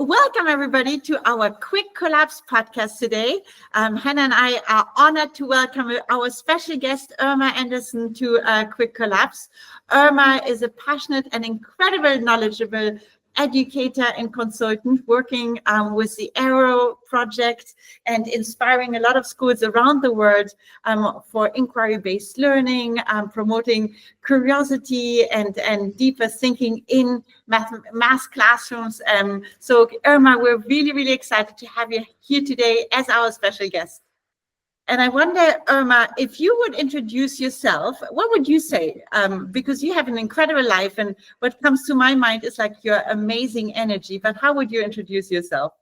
Welcome, everybody, to our Quick Collapse podcast today. Hannah and I are honored to welcome our special guest, Erma Anderson, to Quick Collapse. Erma is a passionate and incredibly knowledgeable educator and consultant working with the Aero project and inspiring a lot of schools around the world for inquiry-based learning, promoting curiosity and deeper thinking in math classrooms. So Erma, we're really, really excited to have you here today as our special guest. And I wonder, Erma, if you would introduce yourself, what would you say? Because you have an incredible life, and what comes to my mind is like your amazing energy. But how would you introduce yourself?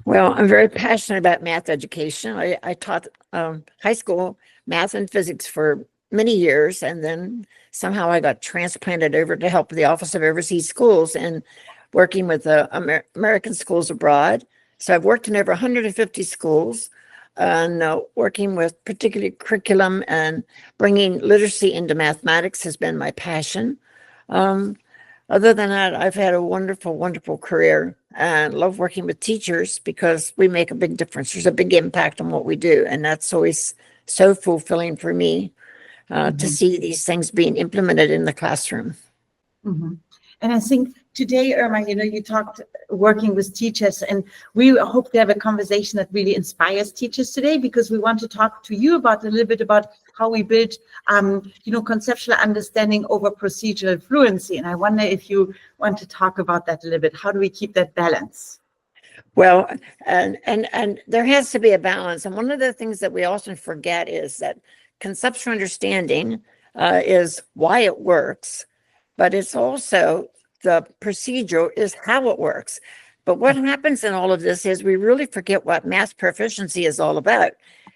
Well, I'm very passionate about math education. I taught high school math and physics for many years, and then somehow I got transplanted over to help the Office of Overseas Schools and working with American schools abroad. So I've worked in over 150 schools. And working with particular curriculum and bringing literacy into mathematics has been my passion. Other than that, I've had a wonderful, wonderful career and love working with teachers because we make a big difference. There's a big impact on what we do. And that's always so fulfilling for me to see these things being implemented in the classroom. And I think today, Erma, you talked working with teachers, and we hope to have a conversation that really inspires teachers today, because we want to talk to you about a little bit about how we build, conceptual understanding over procedural fluency. And I wonder if you want to talk about that a little bit. How do we keep that balance? Well, and there has to be a balance. And one of the things that we often forget is that conceptual understanding is why it works, but it's also the procedural is how it works. But what happens in all of this is we really forget what math proficiency is all about.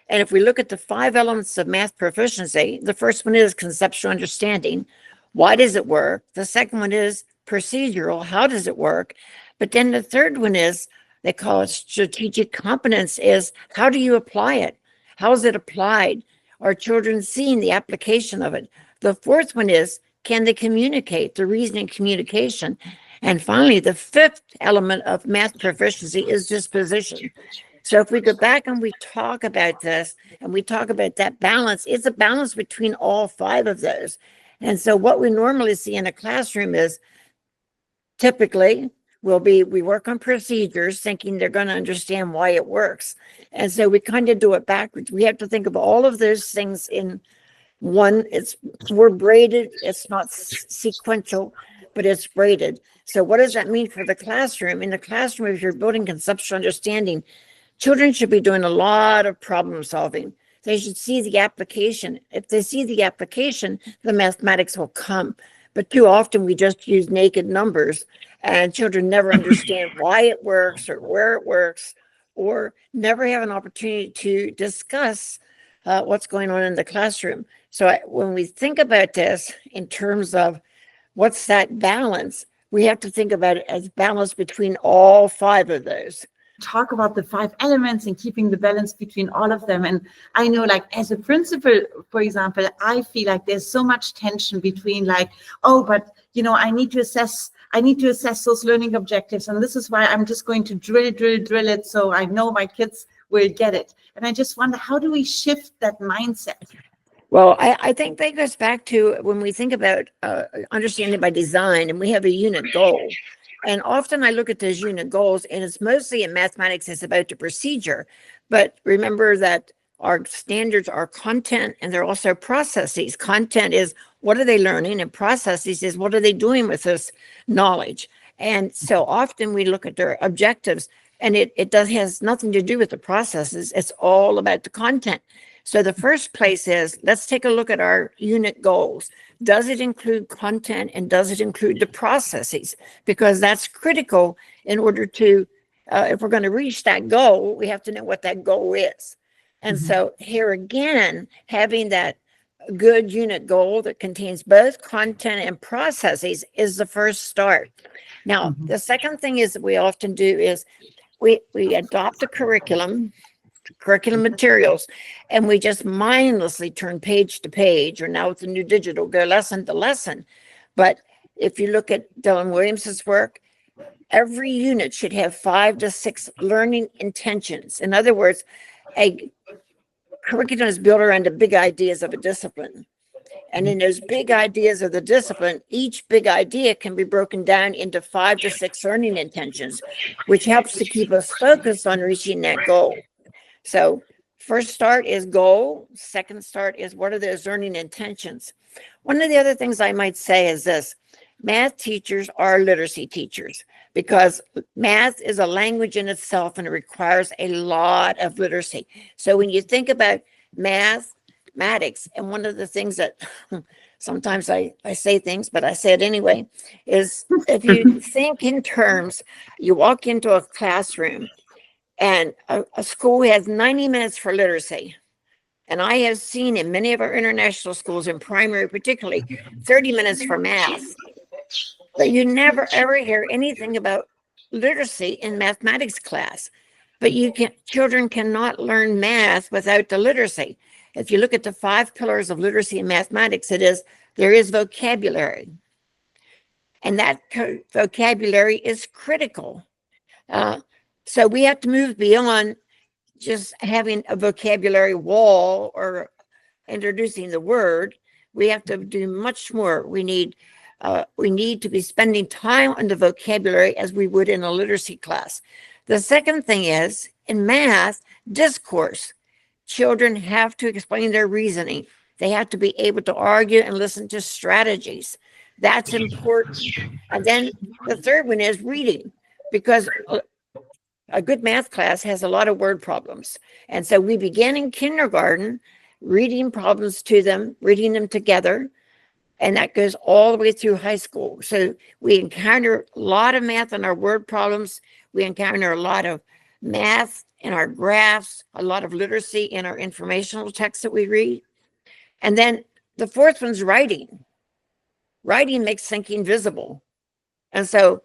And if we look at the 5 elements of math proficiency, the first one is conceptual understanding. Why does it work? The second one is procedural. How does it work? But then the third one is, they call it strategic competence, is how do you apply it? How is it applied? Are children seeing the application of it? The fourth one is, can they communicate, the reasoning communication? And finally, the fifth element of math proficiency is disposition. So if we go back and we talk about this and we talk about that balance, it's a balance between all 5 of those. And so what we normally see in a classroom is typically we work on procedures thinking they're going to understand why it works. And so we kind of do it backwards. We have to think of all of those things in one. We're braided. It's not sequential, but it's braided. So what does that mean for the classroom? In the classroom, if you're building conceptual understanding, children should be doing a lot of problem solving. They should see the application. If they see the application, the mathematics will come. But too often we just use naked numbers, and children never understand why it works or where it works, or never have an opportunity to discuss what's going on in the classroom. So when we think about this in terms of what's that balance, we have to think about it as balance between all 5 of those. Talk about the 5 elements and keeping the balance between all of them. And I know, like, as a principal, for example, I feel like there's so much tension between like, oh, but I need to assess those learning objectives, and this is why I'm just going to drill it so I know my kids will get it. And I just wonder, how do we shift that mindset? Well, I think that goes back to when we think about understanding by design, and we have a unit goal. And often I look at those unit goals, and it's mostly in mathematics, it's about the procedure. But remember that our standards are content, and they're also processes. Content is what are they learning, and processes is what are they doing with this knowledge. And so often we look at their objectives, and it has nothing to do with the processes. It's all about the content. So the first place is, let's take a look at our unit goals. Does it include content, and does it include the processes? Because that's critical in order to, if we're going to reach that goal, we have to know what that goal is. And so here again, having that good unit goal that contains both content and processes is the first start. Now, the second thing is that we often do is we adopt a curriculum materials, and we just mindlessly turn page to page, or now with the new digital, go lesson to lesson. But if you look at Dylan Williams's work, every unit should have 5 to 6 learning intentions. In other words, a curriculum is built around the big ideas of a discipline. And in those big ideas of the discipline, each big idea can be broken down into 5 to 6 learning intentions, which helps to keep us focused on reaching that goal. So first start is goal. Second start is what are those learning intentions? One of the other things I might say is this: math teachers are literacy teachers because math is a language in itself and it requires a lot of literacy. So when you think about mathematics, and one of the things that sometimes I say things, but I say it anyway, is if you think in terms, you walk into a classroom and a school has 90 minutes for literacy. And I have seen in many of our international schools, in primary particularly, 30 minutes for math. But you never ever hear anything about literacy in mathematics class. But children cannot learn math without the literacy. If you look at the 5 pillars of literacy in mathematics, there is vocabulary. And that vocabulary is critical. So we have to move beyond just having a vocabulary wall or introducing the word. We have to do much more. We need to be spending time on the vocabulary as we would in a literacy class. The second thing is, in math, discourse. Children have to explain their reasoning. They have to be able to argue and listen to strategies. That's important. And then the third one is reading, because a good math class has a lot of word problems. And so we begin in kindergarten reading problems to them, reading them together, and that goes all the way through high school. So we encounter a lot of math in our word problems. We encounter a lot of math in our graphs, a lot of literacy in our informational texts that we read. And then the fourth one's writing. Writing makes thinking visible. And so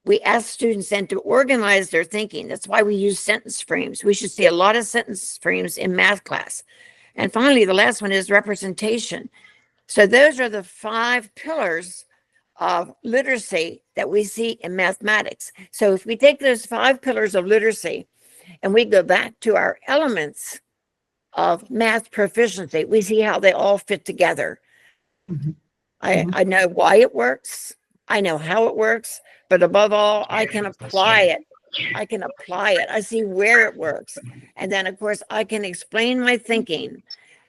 we ask students then to organize their thinking. That's why we use sentence frames. We should see a lot of sentence frames in math class. And finally, the last one is representation. So those are the 5 pillars of literacy that we see in mathematics. So if we take those 5 pillars of literacy and we go back to our elements of math proficiency, we see how they all fit together. Mm-hmm. I know why it works. I know how it works. But above all, I can apply it. I see where it works. And then, of course, I can explain my thinking.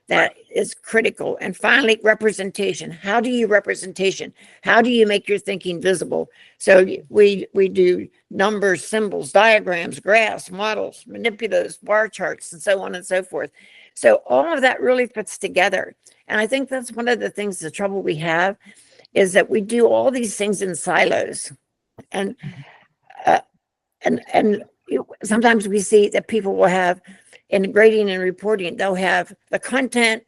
That is critical. And finally, representation. How do you representation? How do you make your thinking visible? So we do numbers, symbols, diagrams, graphs, models, manipulatives, bar charts, and so on and so forth. So all of that really fits together. And I think that's one of the things, the trouble we have, is that we do all these things in silos. And sometimes we see that people will have, in grading and reporting, they'll have the content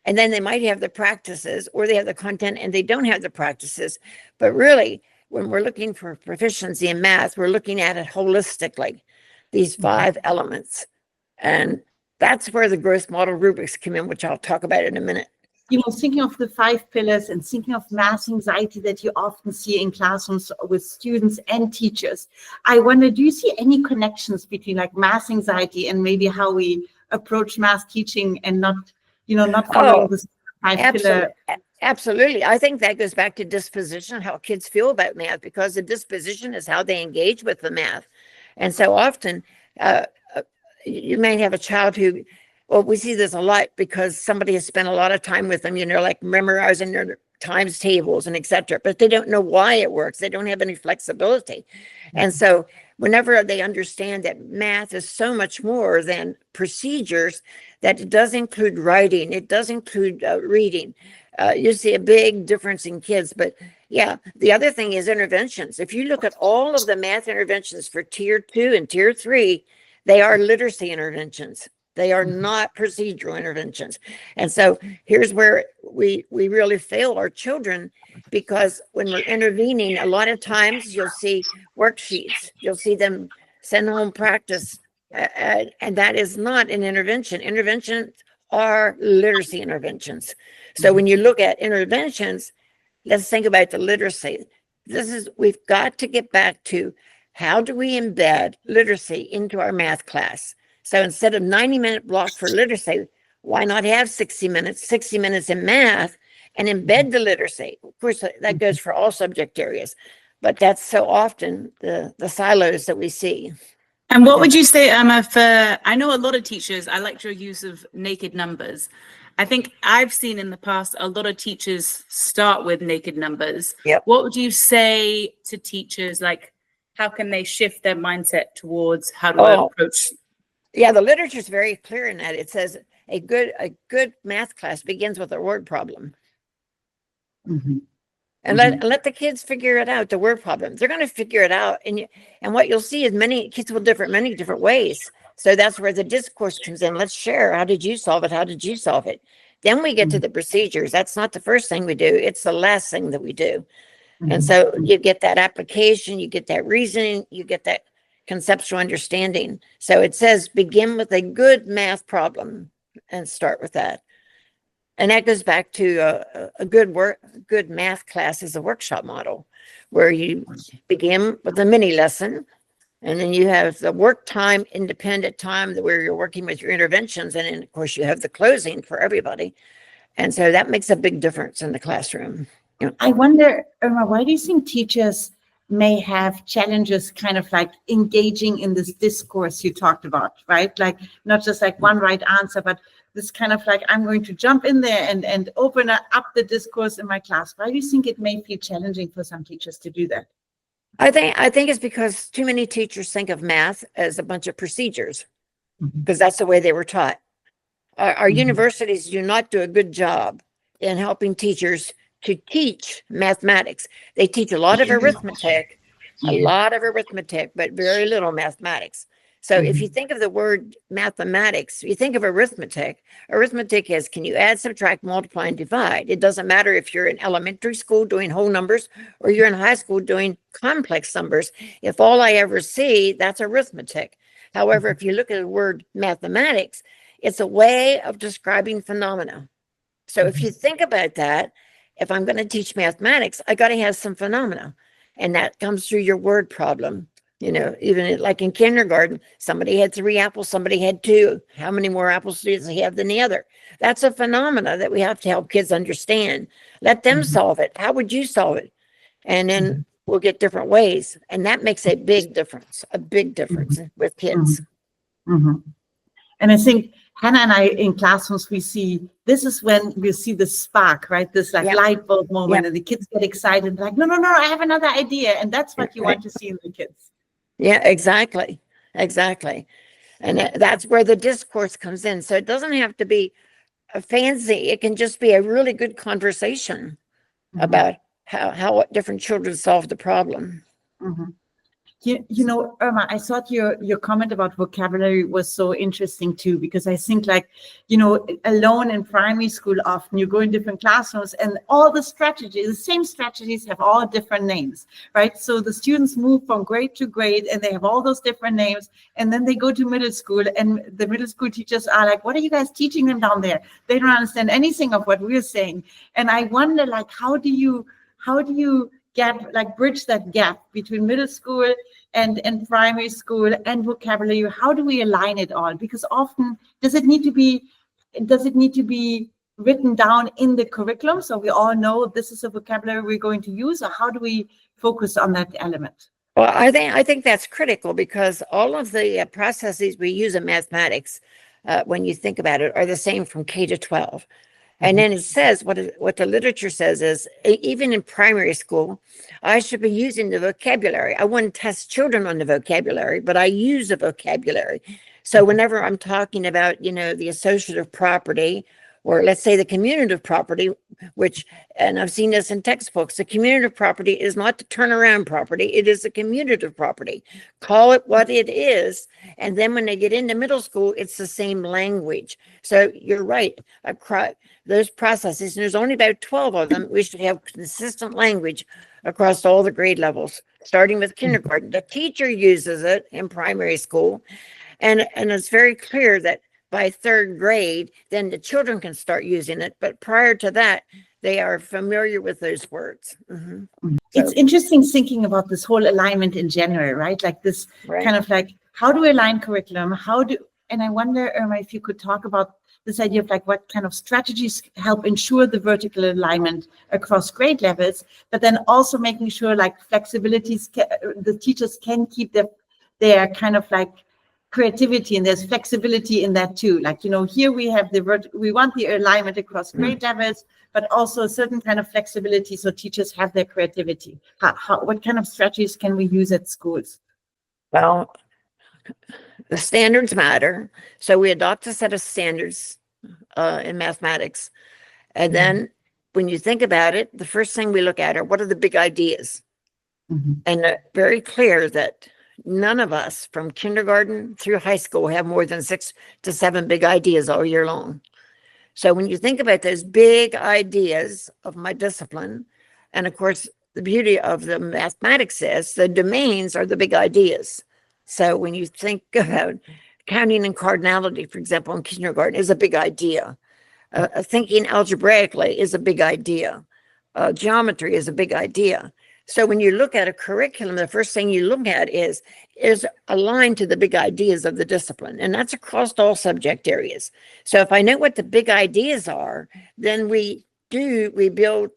and then they might have the practices, or they have the content and they don't have the practices. But really, when we're looking for proficiency in math, we're looking at it holistically, these 5 elements. And that's where the growth model rubrics come in, which I'll talk about in a minute. Thinking of the 5 pillars and thinking of math anxiety that you often see in classrooms with students and teachers, I wonder, do you see any connections between like math anxiety and maybe how we approach math teaching and not following this 5 pillar? Absolutely. I think that goes back to disposition, how kids feel about math, because the disposition is how they engage with the math. And so often you may have a child who, well, we see this a lot because somebody has spent a lot of time with them, like memorizing their times tables and et cetera, but they don't know why it works. They don't have any flexibility. And so whenever they understand that math is so much more than procedures, that it does include writing, it does include reading, you see a big difference in kids. But yeah, the other thing is interventions. If you look at all of the math interventions for tier 2 and tier 3, they are literacy interventions. They are not procedural interventions. And so here's where we really fail our children, because when we're intervening, a lot of times you'll see worksheets, you'll see them send home practice, and that is not an intervention. Interventions are literacy interventions. So when you look at interventions, let's think about the literacy. We've got to get back to how do we embed literacy into our math class? So instead of 90-minute block for literacy, why not have 60 minutes in math and embed the literacy? Of course, that goes for all subject areas, but that's so often the silos that we see. And what would you say, Irma, I know a lot of teachers, I like your use of naked numbers. I think I've seen in the past, a lot of teachers start with naked numbers. Yep. What would you say to teachers, like, how can they shift their mindset towards how to approach? Yeah, the literature is very clear in that. It says a good math class begins with a word problem. And let the kids figure it out, the word problem. They're going to figure it out. And what you'll see is many kids will many different ways. So that's where the discourse comes in. Let's share. How did you solve it? How did you solve it? Then we get to the procedures. That's not the first thing we do. It's the last thing that we do. And so you get that application, you get that reasoning, you get that conceptual understanding. So it says begin with a good math problem and start with that. And that goes back to a good math class is a workshop model where you begin with a mini lesson, and then you have the work time, independent time where you're working with your interventions. And then, of course, you have the closing for everybody. And so that makes a big difference in the classroom. I wonder, Irma, why do you think teachers may have challenges kind of like engaging in this discourse you talked about, right? Like not just like one right answer, but this kind of like, I'm going to jump in there and open up the discourse in my class. Why do you think it may feel challenging for some teachers to do that? I think it's because too many teachers think of math as a bunch of procedures, because that's the way they were taught. Our universities do not do a good job in helping teachers to teach mathematics. They teach a lot of arithmetic, but very little mathematics. So if you think of the word mathematics, you think of arithmetic. Arithmetic is, can you add, subtract, multiply, and divide? It doesn't matter if you're in elementary school doing whole numbers or you're in high school doing complex numbers. If all I ever see, that's arithmetic. However, if you look at the word mathematics, it's a way of describing phenomena. So if you think about that, if I'm going to teach mathematics, I got to have some phenomena. And that comes through your word problem. You know, even like in kindergarten, somebody had 3 apples, somebody had 2. How many more apples does he have than the other? That's a phenomena that we have to help kids understand. Let them solve it. How would you solve it? And then we'll get different ways. And that makes a big difference with kids. And I think Hannah and I in classrooms, we see, this is when we see the spark, right? This like light bulb moment and the kids get excited, like, no, I have another idea. And that's what you want to see in the kids. Yeah, exactly. And that's where the discourse comes in. So it doesn't have to be a fancy. It can just be a really good conversation about how different children solve the problem. You know, Irma, I thought your comment about vocabulary was so interesting too, because I think like, you know, alone in primary school, often you go in different classrooms and all the strategies, the same strategies have all different names, right? So the students move from grade to grade and they have all those different names. And then they go to middle school and the middle school teachers are like, what are you guys teaching them down there? They don't understand anything of what we're saying. And I wonder, like, how do you bridge that gap between middle school and primary school and vocabulary? How do we align it all? Because often does it need to be written down in the curriculum so we all know this is a vocabulary we're going to use, or how do we focus on that element? Well, I think that's critical, because all of the processes we use in mathematics, when you think about it, are the same from K to 12. And then it says, what the literature says is, even in primary school, I should be using the vocabulary. I wouldn't test children on the vocabulary, but I use the vocabulary. So whenever I'm talking about, you know, the associative property, or let's say the commutative property, and I've seen this in textbooks, the commutative property is not the turnaround property, it is the commutative property. Call it what it is. And then when they get into middle school, it's the same language. So you're right, those processes, and there's only about 12 of them, we should have consistent language across all the grade levels, starting with kindergarten. The teacher uses it in primary school, and it's very clear that by 3rd grade, then the children can start using it. But prior to that, They are familiar with those words. Mhm. It's interesting thinking about this whole alignment in general, right? Like this Right. kind of like, how do we align curriculum? And I wonder, Irma, if you could talk about this idea of like what kind of strategies help ensure the vertical alignment across grade levels, but then also making sure like the teachers can keep their kind of like creativity, and there's flexibility in that too. Like, here we have we want the alignment across grade levels, but also a certain kind of flexibility so teachers have their creativity. What kind of strategies can we use at schools? Well, the standards matter. So we adopt a set of standards in mathematics. And then when you think about it, the first thing we look at are what are the big ideas? And very clear that none of us from kindergarten through high school have more than 6 to 7 big ideas all year long. So when you think about those big ideas of my discipline, and of course, the beauty of the mathematics is the domains are the big ideas. So when you think about counting and cardinality, for example, in kindergarten is a big idea. Thinking algebraically is a big idea. Geometry is a big idea. So when you look at a curriculum, the first thing you look at is aligned to the big ideas of the discipline. And that's across all subject areas. So if I know what the big ideas are, then we build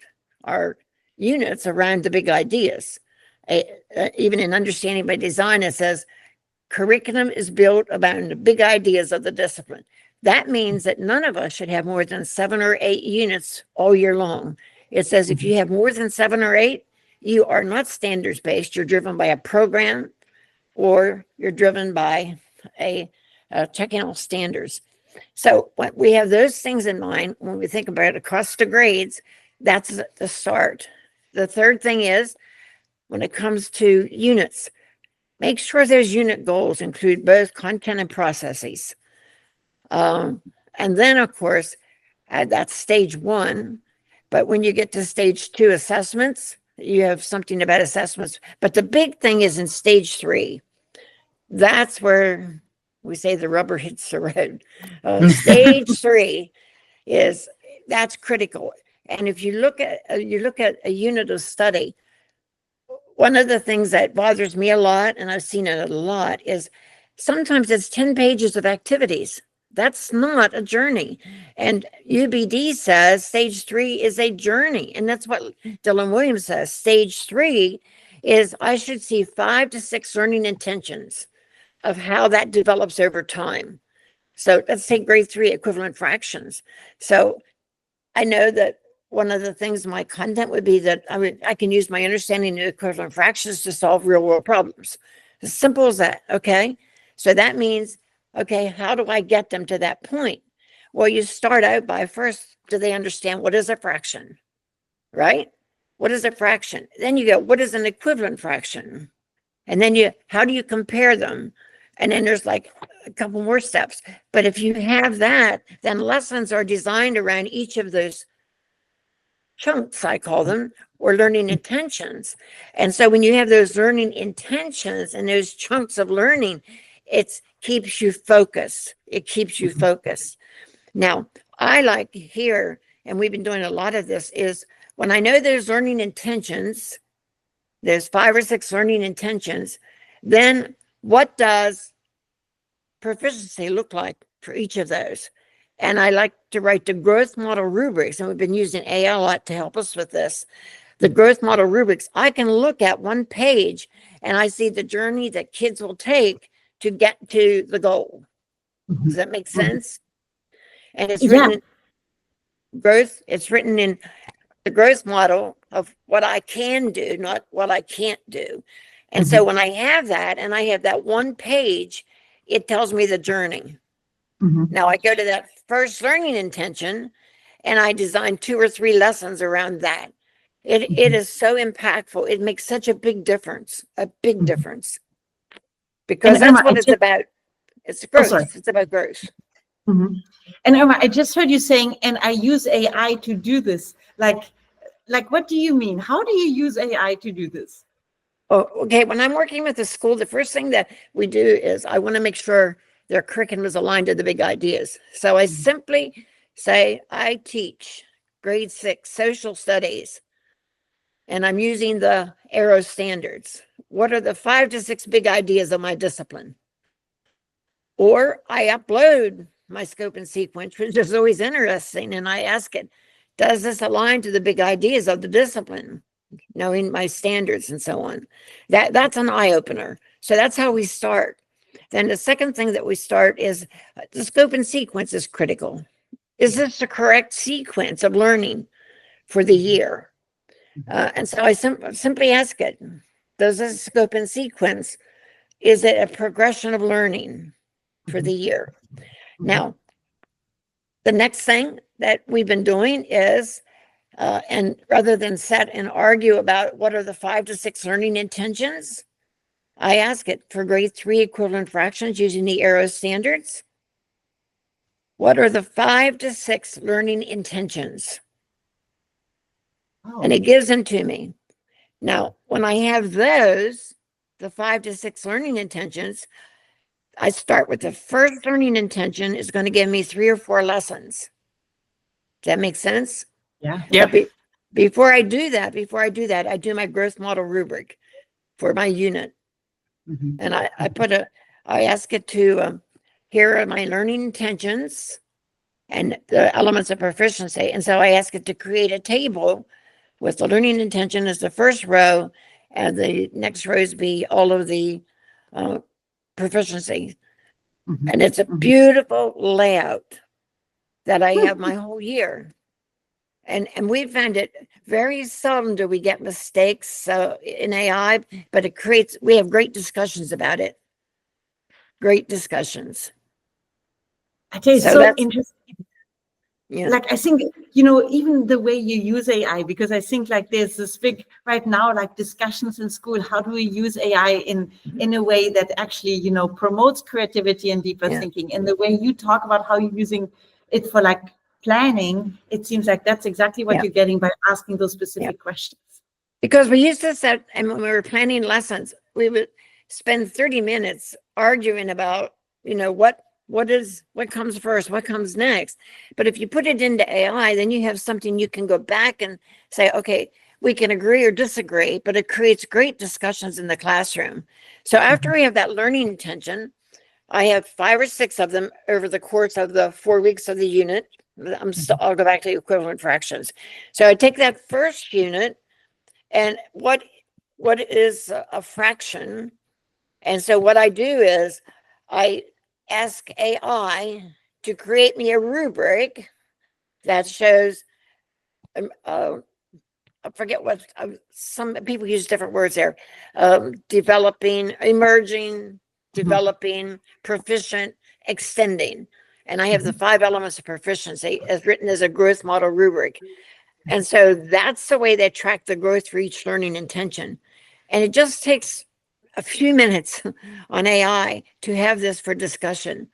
our units around the big ideas. Even in Understanding by Design, it says curriculum is built about the big ideas of the discipline. That means that none of us should have more than 7 or 8 units all year long. It says if you have more than 7 or 8, you are not standards-based. You're driven by a program, or you're driven by checking all standards. So when we have those things in mind, when we think about across the grades, that's the start. The third thing is, when it comes to units, make sure those unit goals include both content and processes. And then, of course, that's stage 1. But when you get to stage 2 assessments, you have something about assessments. But the big thing is in stage 3. That's where we say the rubber hits the road. Stage 3 that's critical. And if you look at a unit of study, one of the things that bothers me a lot, and I've seen it a lot, is sometimes it's 10 pages of activities. That's not a journey. And UBD says stage 3 is a journey. And that's what Dylan Williams says. Stage 3 is I should see 5 to 6 learning intentions of how that develops over time. So let's take grade 3 equivalent fractions. So I know that one of the things my content would be that I can use my understanding of equivalent fractions to solve real world problems. As simple as that. Okay. So that means, okay, how do I get them to that point? Well, you start out by first, do they understand what is a fraction? Right? What is a fraction? Then you go, what is an equivalent fraction? And then how do you compare them? And then there's like a couple more steps. But if you have that, then lessons are designed around each of those chunks, I call them, or learning intentions. And so when you have those learning intentions and those chunks of learning, it keeps you focused. It keeps you focused. Now, I like here, and we've been doing a lot of this, is when I know there's learning intentions, there's 5 or 6 learning intentions, then what does proficiency look like for each of those? And I like to write the growth model rubrics, and we've been using AI a lot to help us with this. The growth model rubrics, I can look at one page and I see the journey that kids will take to get to the goal. Does that make sense? And it's written in growth, it's written in the growth model of what I can do, not what I can't do. And so when I have that and I have that one page, it tells me the journey. Now I go to that first learning intention and I design 2 or 3 lessons around that. It is so impactful. It makes such a big difference, because that's what it's about. It's growth. It's about growth. And Erma, I just heard you saying, and I use AI to do this. Like, what do you mean? How do you use AI to do this? Oh, okay. When I'm working with a school, the first thing that we do is I want to make sure their curriculum is aligned to the big ideas. So I simply say, I teach grade 6 social studies, and I'm using the Arrow standards. What are the 5 to 6 big ideas of my discipline? Or I upload my scope and sequence, which is always interesting, and I ask it, does this align to the big ideas of the discipline? Knowing my standards and so on. That's an eye-opener. So that's how we start. Then the second thing that we start is the scope and sequence is critical. Is this the correct sequence of learning for the year? And so I simply ask it, does this scope and sequence, is it a progression of learning for the year? Now, the next thing that we've been doing is, and rather than set and argue about what are the 5 to 6 learning intentions, I ask it for grade 3 equivalent fractions using the Arrow standards. What are the 5 to 6 learning intentions? And it gives them to me. Now, when I have those, the 5 to 6 learning intentions, I start with the first learning intention is going to give me 3 or 4 lessons. Does that make sense? Yeah. Yep. Before I do that, I do my growth model rubric for my unit. And I ask it to, here are my learning intentions and the elements of proficiency. And so I ask it to create a table with the learning intention as the first row, and the next rows be all of the proficiency. And it's a beautiful layout that I have my whole year. And we found it very seldom do we get mistakes in AI, but we have great discussions about it. Great discussions. I tell you, so interesting. Yeah. Like, I think, even the way you use AI, because I think like there's this big right now, like discussions in school, how do we use AI in a way that actually, promotes creativity and deeper thinking? And the way you talk about how you're using it for like planning, it seems like that's exactly what you're getting by asking those specific questions. Because we used to set, and when we were planning lessons, we would spend 30 minutes arguing about, what comes first, what comes next. But if you put it into AI, then you have something you can go back and say, okay, we can agree or disagree, but it creates great discussions in the classroom. So after we have that learning intention, I have 5 or 6 of them over the course of the 4 weeks of the unit. I'll go back to equivalent fractions. So I take that first unit, and what is a fraction? And so what I do is I ask AI to create me a rubric that shows, I forget what, some people use different words there, developing, emerging, developing, proficient, extending. And I have the 5 elements of proficiency as written as a growth model rubric. And so that's the way they track the growth for each learning intention. And it just takes a few minutes on AI to have this for discussion.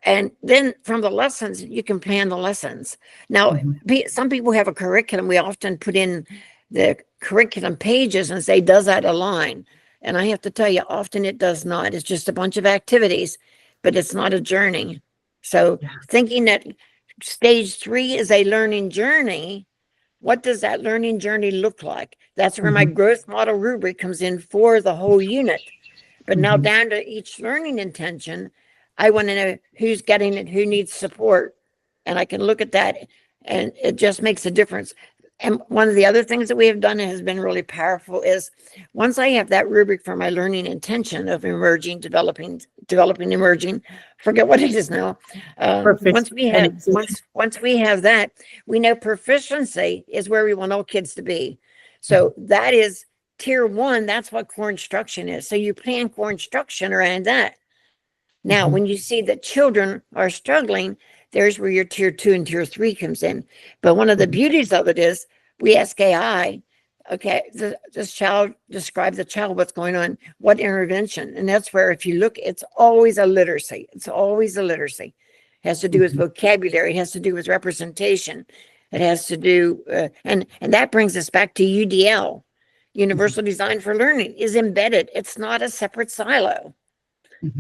And then from the lessons, you can plan the lessons. Now, some people have a curriculum. We often put in the curriculum pages and say, does that align? And I have to tell you, often it does not. It's just a bunch of activities, but it's not a journey. So thinking that stage 3 is a learning journey, what does that learning journey look like? That's where my growth model rubric comes in for the whole unit. But now down to each learning intention, I want to know who's getting it, who needs support. And I can look at that, and it just makes a difference. And one of the other things that we have done that has been really powerful is once I have that rubric for my learning intention of emerging, developing, emerging, forget what it is now. Once we have that, we know proficiency is where we want all kids to be. So that is tier 1. That's what core instruction is. So you plan core instruction around that. Now, when you see that children are struggling, there's where your tier 2 and tier 3 comes in. But one of the beauties of it is we ask AI, okay, this child, describe the child, what's going on, what intervention? And that's where, if you look, it's always a literacy. It's always a literacy. It has to do with vocabulary. It has to do with representation. It has to do, and that brings us back to UDL. Universal Design for Learning is embedded. It's not a separate silo.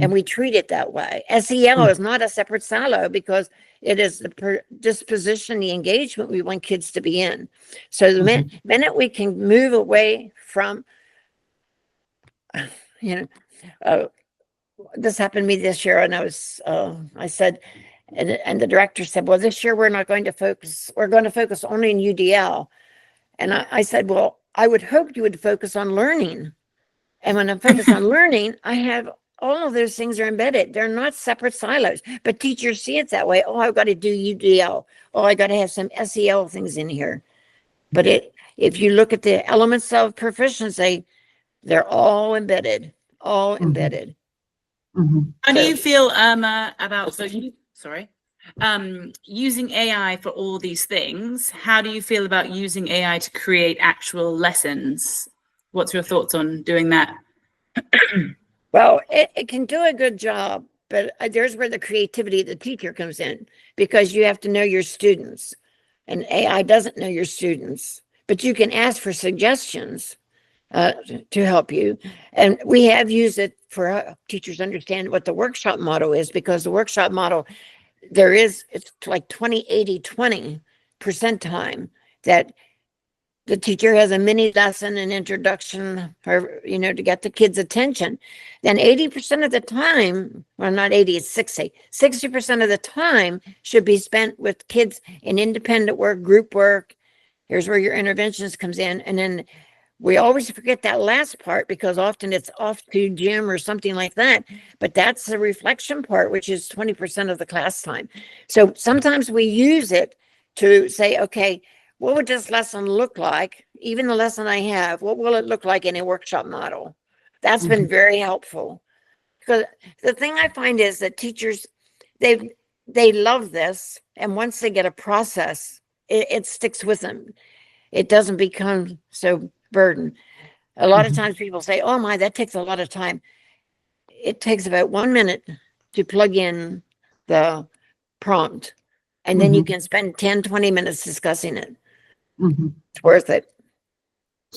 and we treat it that way. SEL is not a separate silo because it is the disposition, the engagement we want kids to be in. So the minute we can move away from, this happened to me this year, and I said, and the director said, well, this year we're going to focus only on UDL. And I said, well, I would hope you would focus on learning. And when I focus on learning, I have all of those things are embedded. They're not separate silos, but teachers see it that way. Oh, I've got to do UDL. Oh, I got to have some SEL things in here. But if you look at the elements of proficiency, they're all embedded, embedded. How do you feel, Irma, about using AI for all these things? How do you feel about using AI to create actual lessons? What's your thoughts on doing that? Well, it can do a good job, but there's where the creativity of the teacher comes in, because you have to know your students, and AI doesn't know your students, but you can ask for suggestions to help you. And we have used it for teachers understand what the workshop model is, because the workshop model, it's like 20-80-20% time that the teacher has a mini lesson, an introduction, or, to get the kids' attention. Then 80% of the time, well, not 80, it's 60. 60% of the time should be spent with kids in independent work, group work. Here's where your interventions comes in. And then we always forget that last part, because often it's off to gym or something like that. But that's the reflection part, which is 20% of the class time. So sometimes we use it to say, okay, what would this lesson look like? Even the lesson I have, what will it look like in a workshop model? That's been very helpful. Because the thing I find is that teachers, they love this. And once they get a process, it sticks with them. It doesn't become so burden. A lot of times people say, oh my, that takes a lot of time. It takes about 1 minute to plug in the prompt. And then you can spend 10-20 minutes discussing it. It's worth it.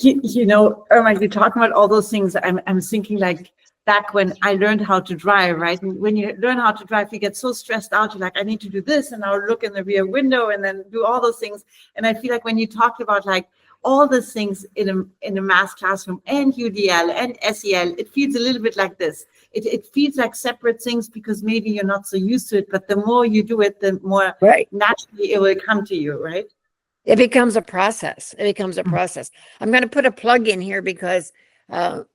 Irma, you're talking about all those things. I'm thinking like back when I learned how to drive, right? And when you learn how to drive, you get so stressed out. You're like, I need to do this, and I'll look in the rear window and then do all those things. And I feel like when you talked about like all these things in a math classroom and UDL and SEL, it feels a little bit like this. It feels like separate things because maybe you're not so used to it, but the more you do it, the more naturally it will come to you, right? It becomes a process. I'm going to put a plug in here because in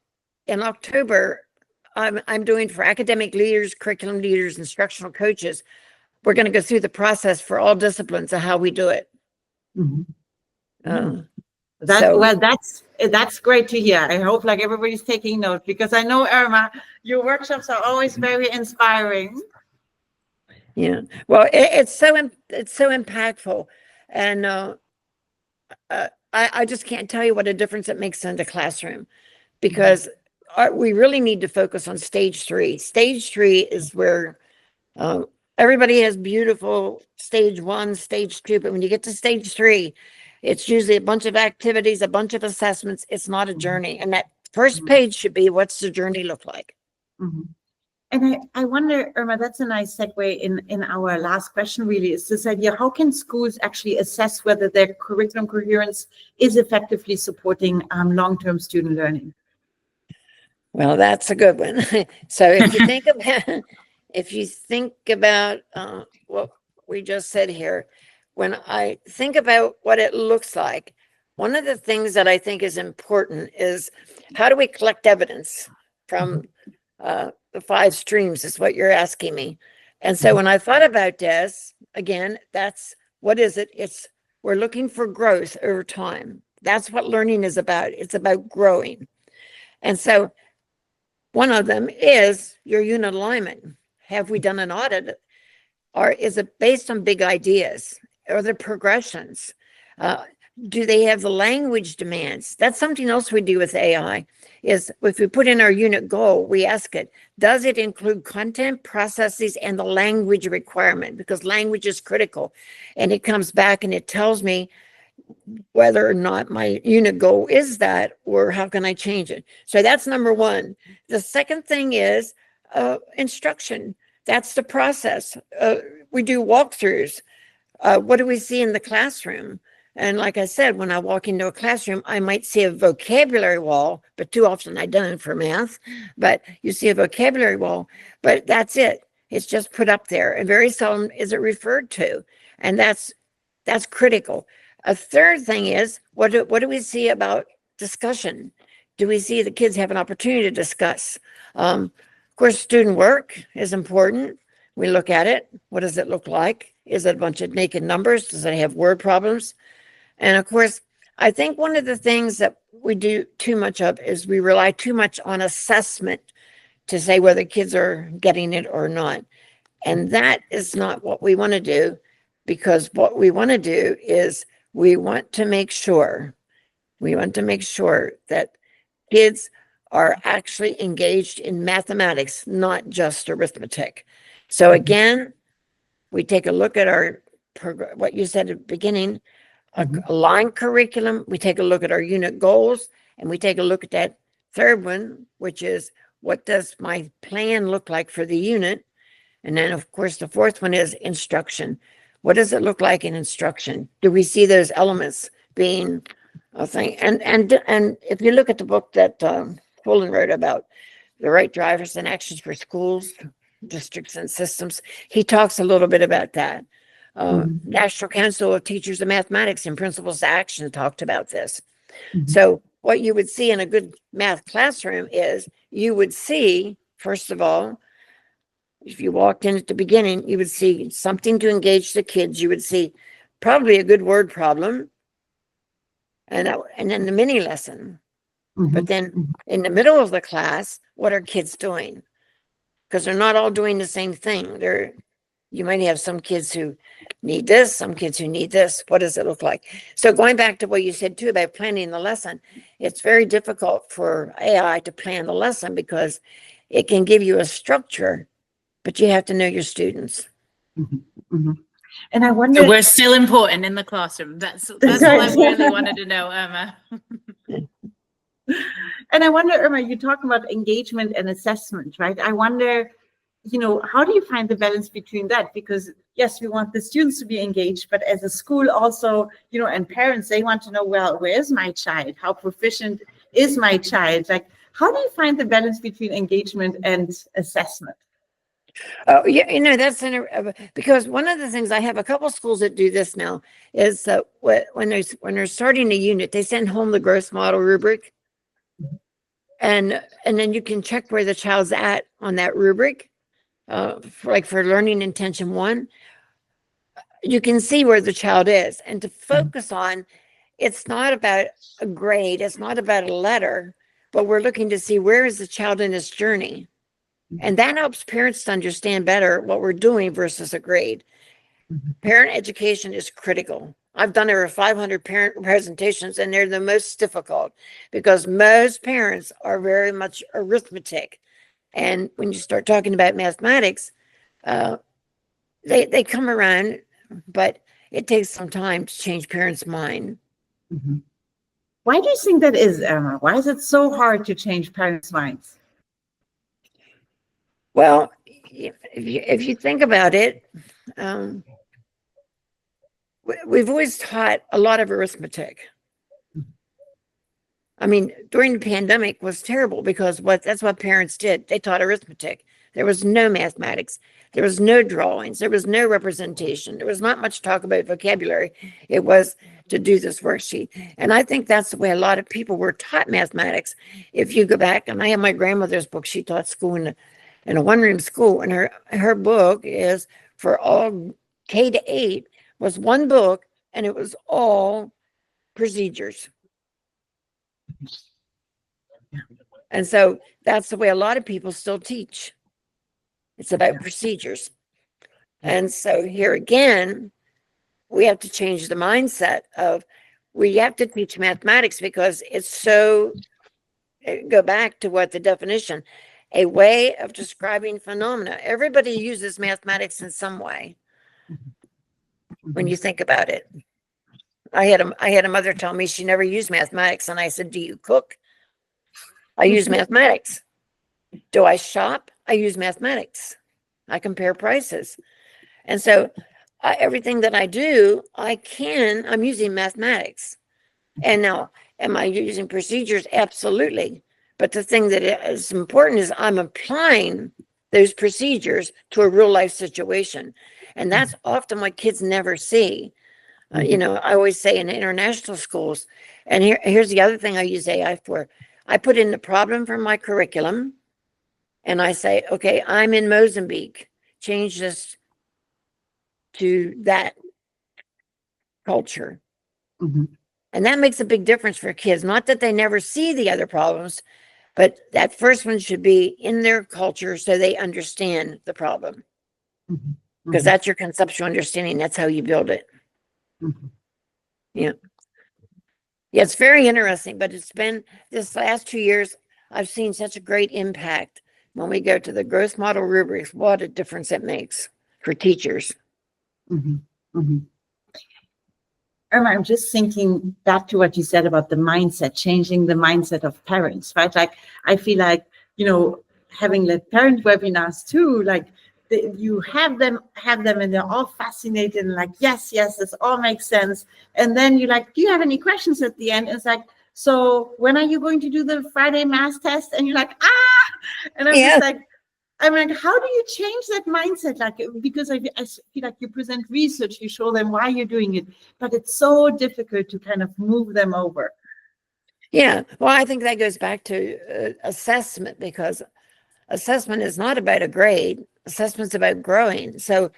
October, I'm doing for academic leaders, curriculum leaders, instructional coaches. We're going to go through the process for all disciplines of how we do it. That's great to hear. I hope like everybody's taking note, because I know, Irma, your workshops are always very inspiring. Yeah, well, it's so impactful, and I just can't tell you what a difference it makes in the classroom, because we really need to focus on stage 3. Stage 3 is where everybody has beautiful stage 1, stage 2, but when you get to stage 3, it's usually a bunch of activities, a bunch of assessments. It's not a journey, and that first page should be, what's the journey look like? And I wonder, Irma, that's a nice segue in our last question, really, is this idea: how can schools actually assess whether their curriculum coherence is effectively supporting long-term student learning? Well, that's a good one. So if you think about what we just said here, when I think about what it looks like, one of the things that I think is important is, how do we collect evidence from the 5 streams, is what you're asking me. And so when I thought about this, again, what is it? We're looking for growth over time. That's what learning is about. It's about growing. And so one of them is your unit alignment. Have we done an audit? Or is it based on big ideas? Are there progressions? Do they have the language demands? That's something else we do with AI, is if we put in our unit goal, we ask it, does it include content, processes, and the language requirement? Because language is critical. And it comes back and it tells me whether or not my unit goal is that, or how can I change it? So that's number one. The second thing is, instruction. That's the process. We do walkthroughs. What do we see in the classroom? And like I said, when I walk into a classroom, I might see a vocabulary wall, but too often I don't for math. But you see a vocabulary wall, but that's it. It's just put up there, and very seldom is it referred to. And that's critical. A third thing is, what do we see about discussion? Do we see the kids have an opportunity to discuss? Of course, student work is important. We look at it. What does it look like? Is it a bunch of naked numbers? Does it have word problems? And of course, I think one of the things that we do too much of is we rely too much on assessment to say whether kids are getting it or not. And that is not what we want to do, because what we want to do is we want to make sure that kids are actually engaged in mathematics, not just arithmetic. So again, we take a look at what you said at the beginning, a line curriculum. We take a look at our unit goals, and we take a look at that third one, which is, what does my plan look like for the unit? And then, of course, the fourth one is instruction. What does it look like in instruction? Do we see those elements being a thing? And if you look at the book that Fullen wrote about the right drivers and actions for schools, districts, and systems, he talks a little bit about that. National Council of Teachers of Mathematics and Principles to Action talked about this. So what you would see in a good math classroom is, you would see, first of all, if you walked in at the beginning, you would see something to engage the kids. You would see probably a good word problem, and then the mini lesson. But then in the middle of the class, what are kids doing? Because they're not all doing the same thing. You might have some kids who need this, some kids who need this. What does it look like? So going back to what you said too about planning the lesson, it's very difficult for AI to plan the lesson, because it can give you a structure, but you have to know your students. And I wonder, So we're still important in the classroom. That's what I really wanted to know, Erma. and I wonder, Erma, you talk about engagement and assessment, right? I wonder, how do you find the balance between that? Because yes, we want the students to be engaged, but as a school also, and parents, they want to know, well, where's my child? How proficient is my child? Like, how do you find the balance between engagement and assessment? Oh, yeah, that's because one of the things, I have a couple schools that do this now, is that when they're starting a unit, they send home the growth model rubric, and then you can check where the child's at on that rubric. For learning intention 1, you can see where the child is, and to focus on, it's not about a grade, it's not about a letter, but we're looking to see where is the child in his journey. And that helps parents to understand better what we're doing versus a grade. Parent education is critical. I've done over 500 parent presentations, and they're the most difficult, because most parents are very much arithmetic. And when you start talking about mathematics, they come around, but it takes some time to change parents' mind. Why do you think that is, Erma? Why is it so hard to change parents' minds? Well, if you think about it, we've always taught a lot of arithmetic. I mean, during the pandemic was terrible, because that's what parents did. They taught arithmetic. There was no mathematics. There was no drawings. There was no representation. There was not much talk about vocabulary. It was to do this worksheet. And I think that's the way a lot of people were taught mathematics. If you go back, and I have my grandmother's book, she taught school in a one-room school, and her book is for all K to 8, was one book, and it was all procedures. And so that's the way a lot of people still teach. It's about procedures. And so here again, we have to change the mindset of, we have to teach mathematics, because it's so, go back to what the definition, a way of describing phenomena. Everybody uses mathematics in some way when you think about it. I had a mother tell me she never used mathematics, and I said, do you cook? I use mathematics. Do I shop? I use mathematics. I compare prices. And so everything that I do, I'm using mathematics. And now, am I using procedures? Absolutely. But the thing that is important is I'm applying those procedures to a real life situation. And that's often what kids never see. You know, I always say in international schools, and here's the other thing I use AI for. I put in the problem from my curriculum and I say, okay, I'm in Mozambique. Change this to that culture. And that makes a big difference for kids. Not that they never see the other problems, but that first one should be in their culture so they understand the problem. Because that's your conceptual understanding. That's how you build it. Yeah. Yeah, it's very interesting, but it's been this last 2 years, I've seen such a great impact when we go to the growth model rubrics. What a difference it makes for teachers. Erma, I'm just thinking back to what you said about the mindset, changing the mindset of parents, right? Like, I feel like, you know, having the parent webinars too, like you have them and they're all fascinated and like, yes, this all makes sense. And then you're like, do you have any questions at the end? And it's like, so when are you going to do the Friday math test? And you're like, and I'm just like, I'm like, how do you change that mindset? Like, because I feel like you present research, you show them why you're doing it, but it's so difficult to kind of move them over. Yeah, well, I think that goes back to assessment, because assessment is not about a grade. Assessment's about growing. So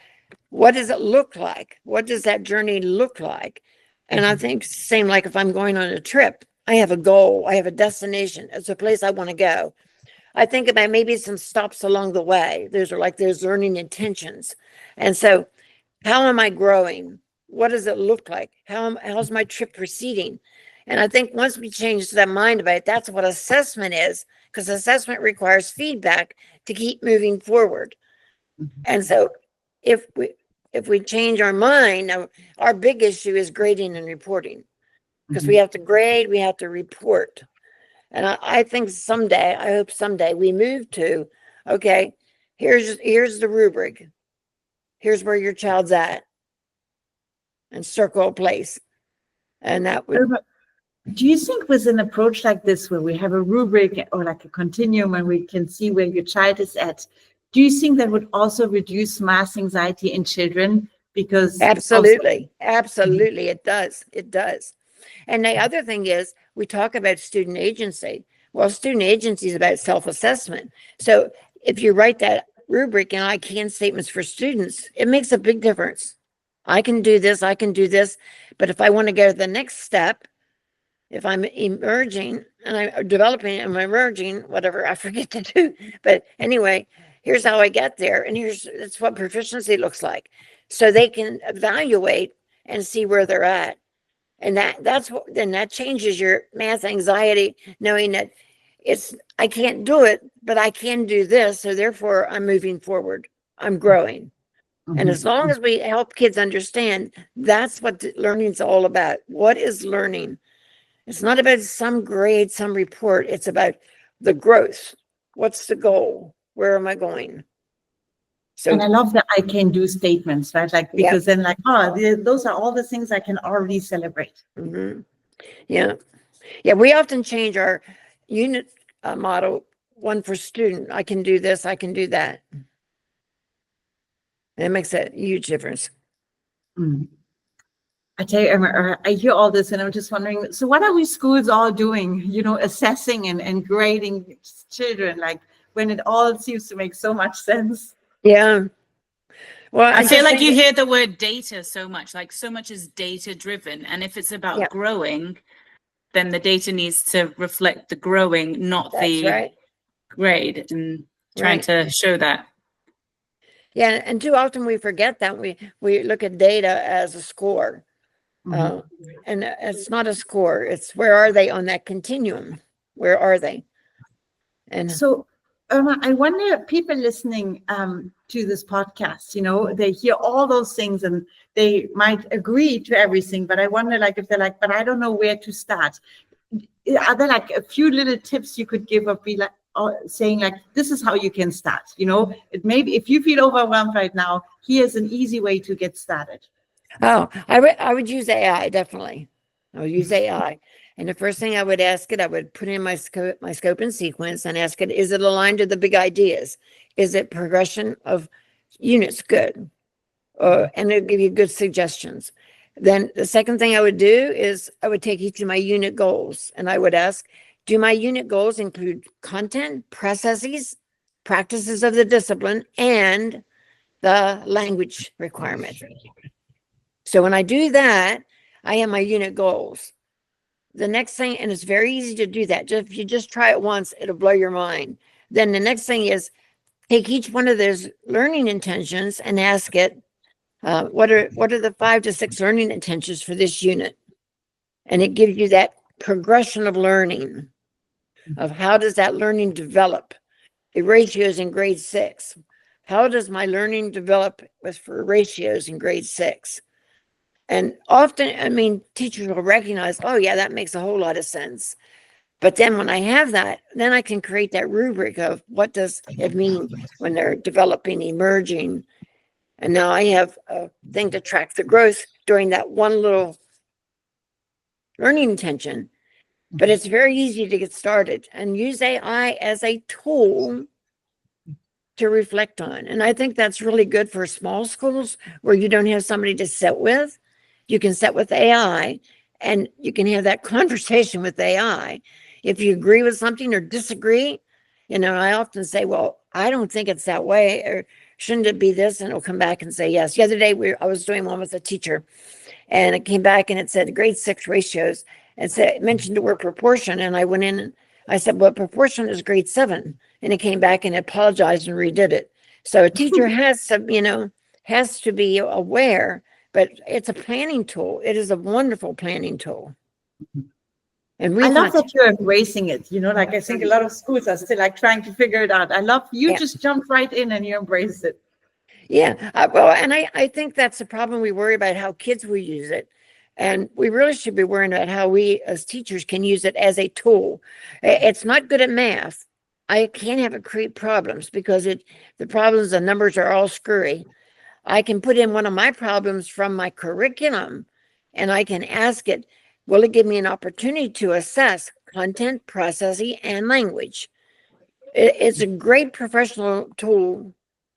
what does it look like? What does that journey look like? And I think same like if I'm going on a trip, I have a goal, I have a destination, it's a place I want to go. I think about maybe some stops along the way. There's learning intentions. And so how am I growing? What does it look like? How's my trip proceeding? And I think once we change that mind about it, that's what assessment is, because assessment requires feedback to keep moving forward. And so if we change our mind, now our big issue is grading and reporting, because we have to grade, we have to report. And I think I hope someday we move to, okay, here's the rubric. Here's where your child's at. And circle a place. And that would. Do you think with an approach like this, where we have a rubric or like a continuum and we can see where your child is at, do you think that would also reduce math anxiety in children? Because absolutely, it does. And the other thing is, we talk about student agency. Well, student agency is about self-assessment. So if you write that rubric and I can statements for students, it makes a big difference. I can do this. But if I want to go to the next step, if I'm emerging and I'm developing and I'm emerging, whatever, I forget to do. But anyway, here's how I get there. And that's what proficiency looks like. So they can evaluate and see where they're at. And that changes your math anxiety, knowing that I can't do it, but I can do this. So therefore I'm moving forward. I'm growing. And as long as we help kids understand, that's what learning is all about. What is learning? It's not about some grade, some report. It's about the growth. What's the goal? Where am I going? So, and I love the I can do statements, right? Like, because then like, those are all the things I can already celebrate. Yeah. We often change our unit model, one for student. I can do this, I can do that. And it makes a huge difference. I tell you, Erma, I hear all this and I'm just wondering, so what are we schools all doing, assessing and grading children, like when it all seems to make so much sense? Yeah. Well, I feel like you hear the word data so much, like so much is data driven. And if it's about growing, then the data needs to reflect the growing, not the grade, and trying to show that. Yeah, and too often we forget that we look at data as a score. And it's not a score. It's where are they on that continuum? Where are they? And so, Erma, I wonder, people listening to this podcast, they hear all those things and they might agree to everything, but I wonder, like, if they're like, but I don't know where to start. Are there like a few little tips you could give of be like, saying like, this is how you can start. It maybe if you feel overwhelmed right now, here's an easy way to get started. Oh, I would use AI, definitely. I would use AI. And the first thing I would ask it, I would put in my scope and sequence and ask it, is it aligned to the big ideas? Is it progression of units good? And it'll give you good suggestions. Then the second thing I would do is I would take each of my unit goals and I would ask, do my unit goals include content, processes, practices of the discipline, and the language requirement? So when I do that, I have my unit goals. The next thing, and it's very easy to do that. If you just try it once, it'll blow your mind. Then the next thing is take each one of those learning intentions and ask it, what are the 5 to 6 learning intentions for this unit? And it gives you that progression of learning, of how does that learning develop? The ratios in grade 6. How does my learning develop for ratios in grade 6? And often, teachers will recognize, oh yeah, that makes a whole lot of sense. But then when I have that, then I can create that rubric of what does it mean when they're developing, emerging. And now I have a thing to track the growth during that one little learning intention. But it's very easy to get started and use AI as a tool to reflect on. And I think that's really good for small schools where you don't have somebody to sit with. You can sit with AI and you can have that conversation with AI. If you agree with something or disagree, I often say, well, I don't think it's that way, or shouldn't it be this? And it'll come back and say, yes. The other day I was doing one with a teacher and it came back and it said grade 6 ratios and it mentioned the word proportion. And I went in and I said, well, proportion is grade 7. And it came back and apologized and redid it. So a teacher has to be aware, but it's a planning tool. It is a wonderful planning tool. And I love that you're embracing it. I think a lot of schools are still trying to figure it out. I love you just jumped right in and you embraced it. Yeah. Well, and I think that's the problem. We worry about how kids will use it. And we really should be worrying about how we as teachers can use it as a tool. It's not good at math. I can't have it create problems because the problems, the numbers are all screwy. I can put in one of my problems from my curriculum and I can ask it, will it give me an opportunity to assess content, processing, and language? It's a great professional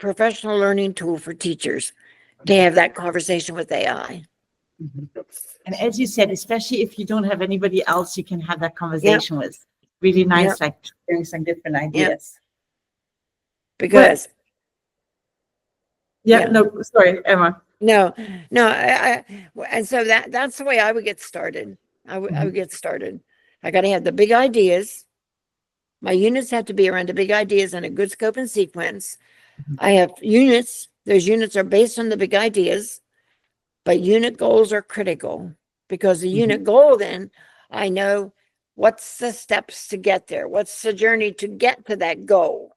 learning tool for teachers to have that conversation with AI. And as you said, especially if you don't have anybody else you can have that conversation with. Really nice, sharing some different ideas. Because no, sorry, Emma. No, and so that's the way I would get started. I would get started. I got to have the big ideas. My units have to be around the big ideas and a good scope and sequence. I have units. Those units are based on the big ideas, but unit goals are critical because the unit goal, then I know what's the steps to get there. What's the journey to get to that goal?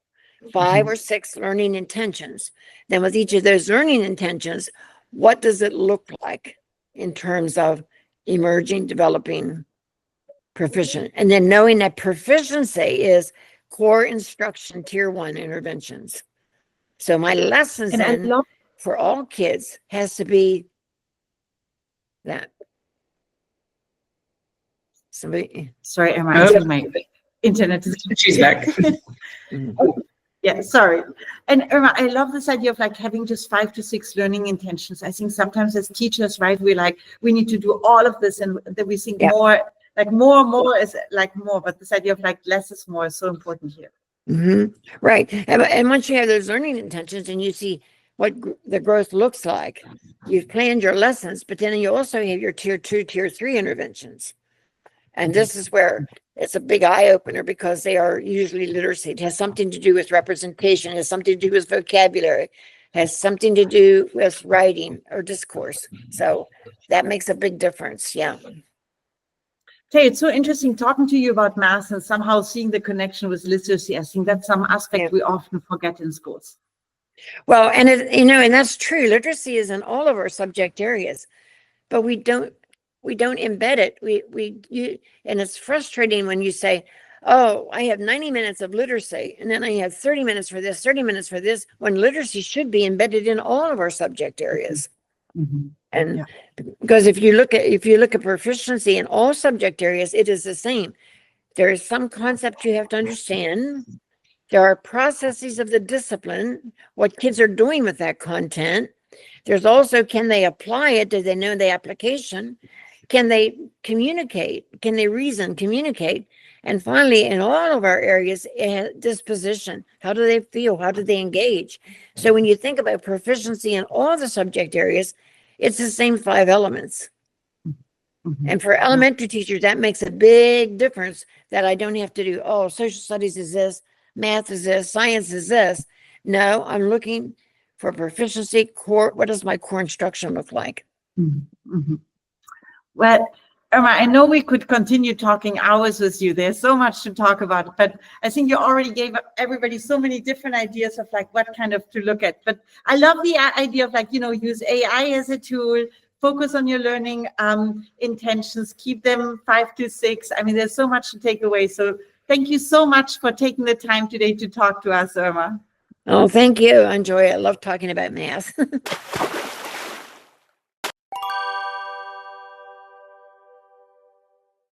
5 or 6 learning intentions. Then with each of those learning intentions, what does it look like in terms of emerging, developing, proficient? And then knowing that proficiency is core instruction, tier 1 interventions. So my lessons for all kids has to be that. Somebody. Sorry, Erma, my internet is. She's back. Yeah, sorry. And Erma, I love this idea of having just 5 to 6 learning intentions. I think sometimes as teachers, right, we need to do all of this, and that we think more is more, but this idea of less is more is so important here. Right. And once you have those learning intentions and you see what the growth looks like, you've planned your lessons, but then you also have your tier 2, tier 3 interventions. And this is where it's a big eye opener because they are usually literacy. It has something to do with representation, it has something to do with vocabulary, has something to do with writing or discourse. So that makes a big difference. Yeah. Hey, it's so interesting talking to you about math and somehow seeing the connection with literacy. I think that's some aspect we often forget in schools. Well, and and that's true. Literacy is in all of our subject areas, but we don't embed it. And it's frustrating when you say, oh, I have 90 minutes of literacy, and then I have 30 minutes for this, 30 minutes for this, when literacy should be embedded in all of our subject areas. Mhm. And Yeah. because if you look at proficiency in all subject areas, it is the same. There is some concept you have to understand. There are processes of the discipline, what kids are doing with that content. There's also, can they apply it? Do they know the application? Can they communicate? Can they reason, communicate? And finally, in all of our areas, disposition. How do they feel? How do they engage? So when you think about proficiency in all the subject areas, it's the same 5 elements. Mhm. And for elementary teachers, that makes a big difference, that I don't have to do, oh, social studies is this, math is this, science is this. No, I'm looking for proficiency core. What does my core instruction look like? Mhm. Mhm. Well, Erma, I know we could continue talking hours with you. There's so much to talk about, but I think you already gave everybody so many different ideas of like what kind of to look at. But I love the idea of like, use AI as a tool, focus on your learning intentions, keep them 5 to 6. I mean, there's so much to take away. So thank you so much for taking the time today to talk to us, Erma. Oh, thank you. I enjoy it. I love talking about math.